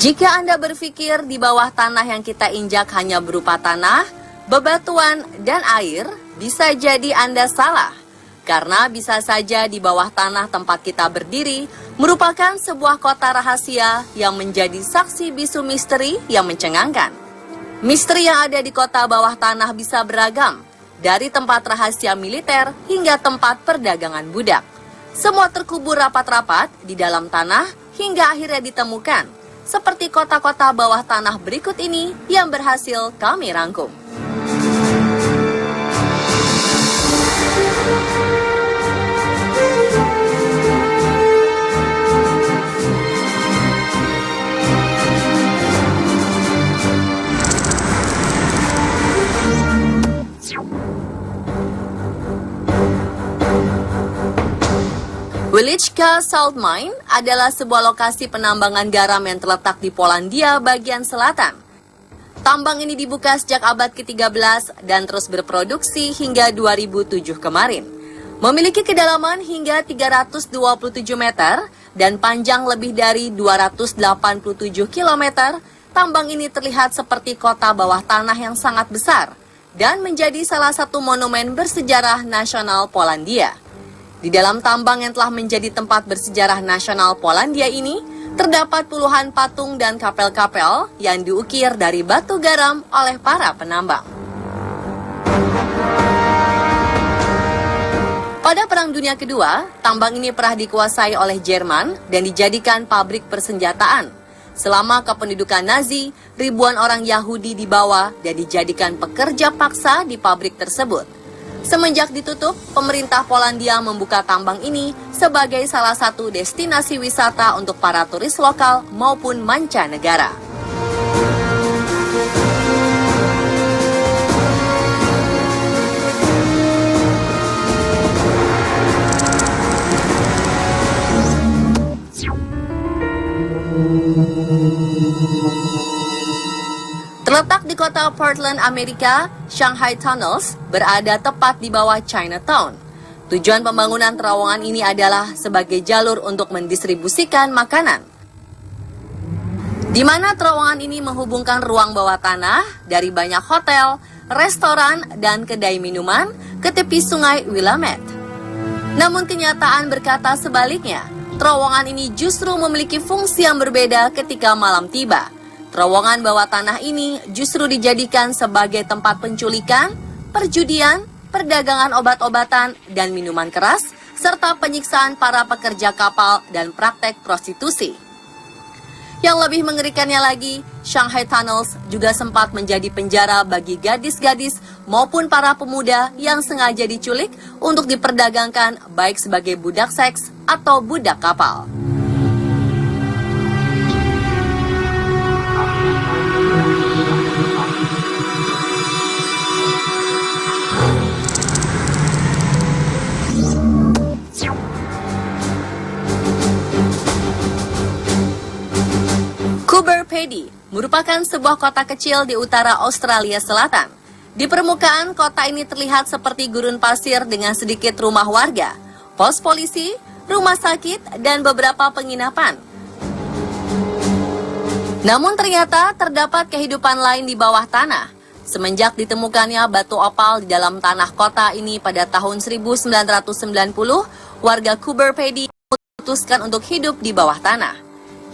Jika Anda berpikir di bawah tanah yang kita injak hanya berupa tanah, bebatuan, dan air, bisa jadi Anda salah. Karena bisa saja di bawah tanah tempat kita berdiri merupakan sebuah kota rahasia yang menjadi saksi bisu misteri yang mencengangkan. Misteri yang ada di kota bawah tanah bisa beragam, dari tempat rahasia militer hingga tempat perdagangan budak. Semua terkubur rapat-rapat di dalam tanah hingga akhirnya ditemukan. Seperti kota-kota bawah tanah berikut ini yang berhasil kami rangkum. Wieliczka Salt Mine adalah sebuah lokasi penambangan garam yang terletak di Polandia bagian selatan. Tambang ini dibuka sejak abad ke-13 dan terus berproduksi hingga 2007 kemarin. Memiliki kedalaman hingga 327 meter dan panjang lebih dari 287 km, tambang ini terlihat seperti kota bawah tanah yang sangat besar dan menjadi salah satu monumen bersejarah nasional Polandia. Di dalam tambang yang telah menjadi tempat bersejarah nasional Polandia ini, terdapat puluhan patung dan kapel-kapel yang diukir dari batu garam oleh para penambang. Pada Perang Dunia Kedua, tambang ini pernah dikuasai oleh Jerman dan dijadikan pabrik persenjataan. Selama kependudukan Nazi, ribuan orang Yahudi dibawa dan dijadikan pekerja paksa di pabrik tersebut. Semenjak ditutup, pemerintah Polandia membuka tambang ini sebagai salah satu destinasi wisata untuk para turis lokal maupun mancanegara. Terletak di kota Portland, Amerika, Shanghai Tunnels berada tepat di bawah Chinatown. Tujuan pembangunan terowongan ini adalah sebagai jalur untuk mendistribusikan makanan. Di mana terowongan ini menghubungkan ruang bawah tanah dari banyak hotel, restoran, dan kedai minuman ke tepi sungai Willamette. Namun kenyataan berkata sebaliknya, terowongan ini justru memiliki fungsi yang berbeda ketika malam tiba. Terowongan bawah tanah ini justru dijadikan sebagai tempat penculikan, perjudian, perdagangan obat-obatan dan minuman keras, serta penyiksaan para pekerja kapal dan praktek prostitusi. Yang lebih mengerikannya lagi, Shanghai Tunnels juga sempat menjadi penjara bagi gadis-gadis maupun para pemuda yang sengaja diculik untuk diperdagangkan baik sebagai budak seks atau budak kapal. Coober Pedy merupakan sebuah kota kecil di utara Australia Selatan. Di permukaan, kota ini terlihat seperti gurun pasir dengan sedikit rumah warga, pos polisi, rumah sakit, dan beberapa penginapan. Namun ternyata terdapat kehidupan lain di bawah tanah. Semenjak ditemukannya batu opal di dalam tanah kota ini pada tahun 1990, warga Coober Pedy memutuskan untuk hidup di bawah tanah.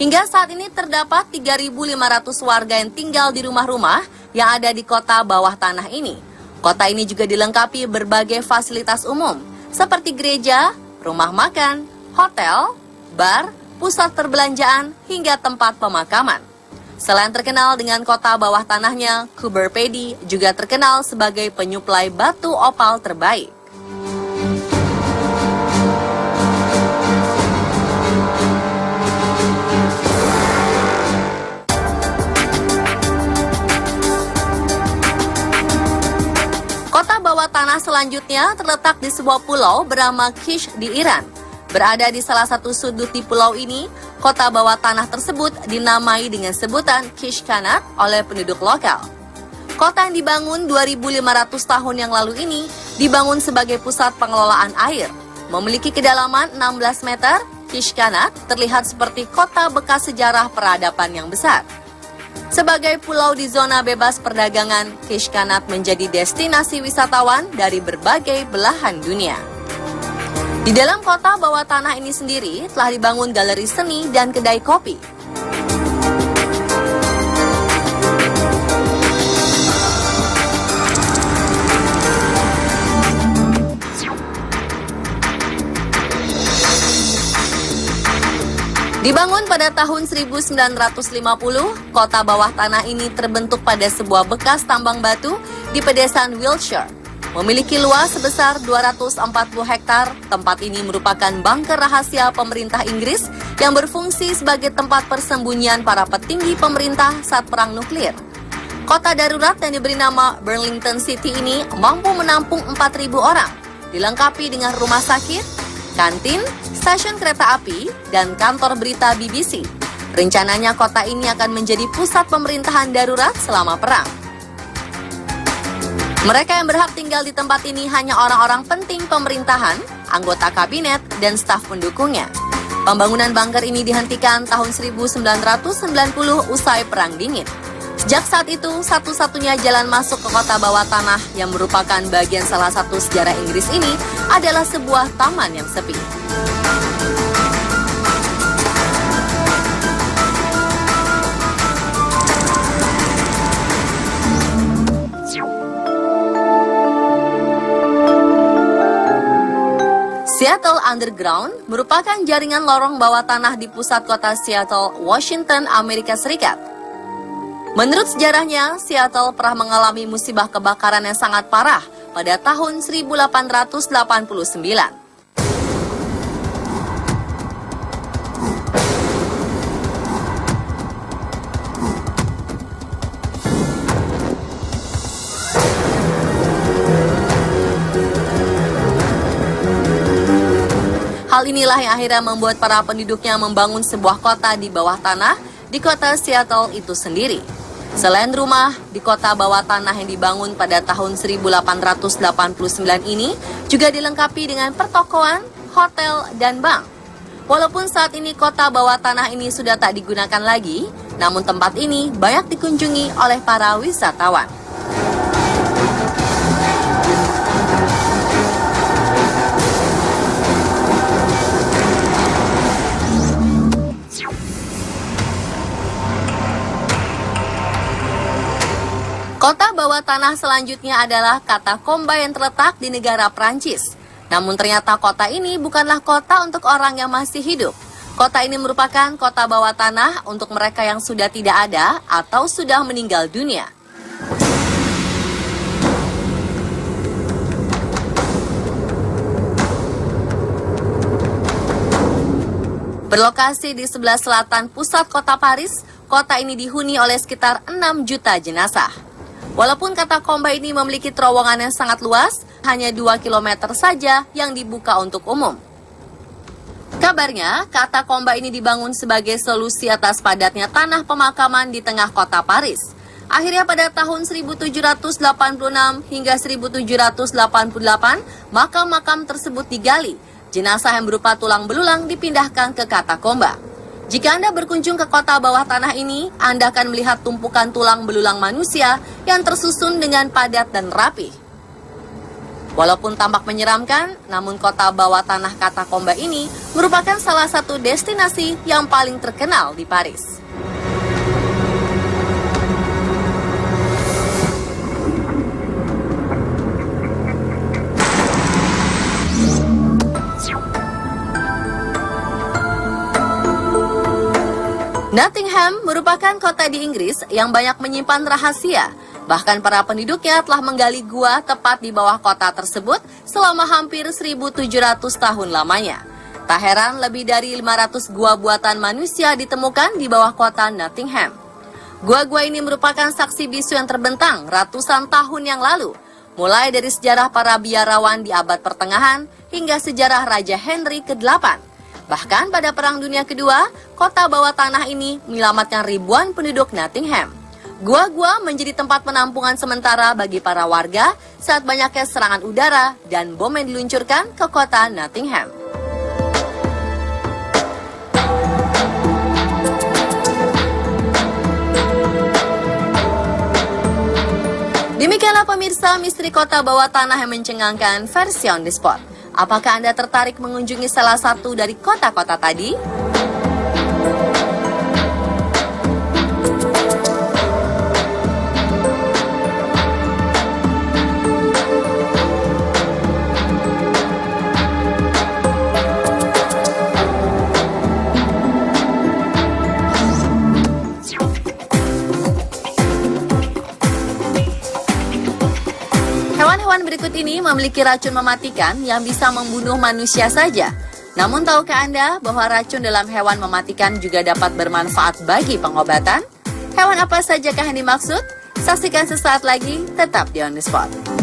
Hingga saat ini terdapat 3.500 warga yang tinggal di rumah-rumah yang ada di kota bawah tanah ini. Kota ini juga dilengkapi berbagai fasilitas umum, seperti gereja, rumah makan, hotel, bar, pusat perbelanjaan, hingga tempat pemakaman. Selain terkenal dengan kota bawah tanahnya, Coober Pedy juga terkenal sebagai penyuplai batu opal terbaik. Kota bawah tanah selanjutnya terletak di sebuah pulau bernama Kish di Iran. Berada di salah satu sudut di pulau ini, kota bawah tanah tersebut dinamai dengan sebutan Kishkanat oleh penduduk lokal. Kota yang dibangun 2.500 tahun yang lalu ini dibangun sebagai pusat pengelolaan air, memiliki kedalaman 16 meter, Kishkanat terlihat seperti kota bekas sejarah peradaban yang besar. Sebagai pulau di zona bebas perdagangan, Kishkanat menjadi destinasi wisatawan dari berbagai belahan dunia. Di dalam kota bawah tanah ini sendiri telah dibangun galeri seni dan kedai kopi. Dibangun pada tahun 1950, kota bawah tanah ini terbentuk pada sebuah bekas tambang batu di pedesaan Wiltshire. Memiliki luas sebesar 240 hektar, tempat ini merupakan bunker rahasia pemerintah Inggris yang berfungsi sebagai tempat persembunyian para petinggi pemerintah saat perang nuklir. Kota darurat yang diberi nama Burlington City ini mampu menampung 4.000 orang, dilengkapi dengan rumah sakit, kantin, stasiun kereta api, dan kantor berita BBC. Rencananya kota ini akan menjadi pusat pemerintahan darurat selama perang. Mereka yang berhak tinggal di tempat ini hanya orang-orang penting pemerintahan, anggota kabinet, dan staf pendukungnya. Pembangunan bunker ini dihentikan tahun 1990 usai Perang Dingin. Sejak saat itu, satu-satunya jalan masuk ke kota bawah tanah yang merupakan bagian salah satu sejarah Inggris ini adalah sebuah taman yang sepi. Seattle Underground merupakan jaringan lorong bawah tanah di pusat kota Seattle, Washington, Amerika Serikat. Menurut sejarahnya, Seattle pernah mengalami musibah kebakaran yang sangat parah pada tahun 1889. Hal inilah yang akhirnya membuat para penduduknya membangun sebuah kota di bawah tanah di kota Seattle itu sendiri. Selain rumah, di kota bawah tanah yang dibangun pada tahun 1889 ini juga dilengkapi dengan pertokoan, hotel, dan bank. Walaupun saat ini kota bawah tanah ini sudah tak digunakan lagi, namun tempat ini banyak dikunjungi oleh para wisatawan. Kota bawah tanah selanjutnya adalah Katakomba yang terletak di negara Prancis. Namun ternyata kota ini bukanlah kota untuk orang yang masih hidup. Kota ini merupakan kota bawah tanah untuk mereka yang sudah tidak ada atau sudah meninggal dunia. Berlokasi di sebelah selatan pusat kota Paris, kota ini dihuni oleh sekitar 6 juta jenazah. Walaupun Katakomba ini memiliki terowongan yang sangat luas, hanya 2 km saja yang dibuka untuk umum. Kabarnya, Katakomba ini dibangun sebagai solusi atas padatnya tanah pemakaman di tengah kota Paris. Akhirnya pada tahun 1786 hingga 1788, makam-makam tersebut digali. Jenazah yang berupa tulang belulang dipindahkan ke Katakomba. Jika Anda berkunjung ke kota bawah tanah ini, Anda akan melihat tumpukan tulang belulang manusia yang tersusun dengan padat dan rapi. Walaupun tampak menyeramkan, namun kota bawah tanah Katakomba ini merupakan salah satu destinasi yang paling terkenal di Paris. Nottingham merupakan kota di Inggris yang banyak menyimpan rahasia. Bahkan para penduduknya telah menggali gua tepat di bawah kota tersebut selama hampir 1.700 tahun lamanya. Tak heran lebih dari 500 gua buatan manusia ditemukan di bawah kota Nottingham. Gua-gua ini merupakan saksi bisu yang terbentang ratusan tahun yang lalu. Mulai dari sejarah para biarawan di abad pertengahan hingga sejarah Raja Henry ke-8. Bahkan pada Perang Dunia Kedua, kota bawah tanah ini menyelamatkan ribuan penduduk Nottingham. Gua-gua menjadi tempat penampungan sementara bagi para warga saat banyaknya serangan udara dan bom yang diluncurkan ke kota Nottingham. Demikianlah pemirsa misteri kota bawah tanah yang mencengangkan versi On The Spot. Apakah Anda tertarik mengunjungi salah satu dari kota-kota tadi? Hewan-hewan berikut ini memiliki racun mematikan yang bisa membunuh manusia saja. Namun tahukah Anda bahwa racun dalam hewan mematikan juga dapat bermanfaat bagi pengobatan? Hewan apa sajakah yang dimaksud? Saksikan sesaat lagi, tetap di On The Spot.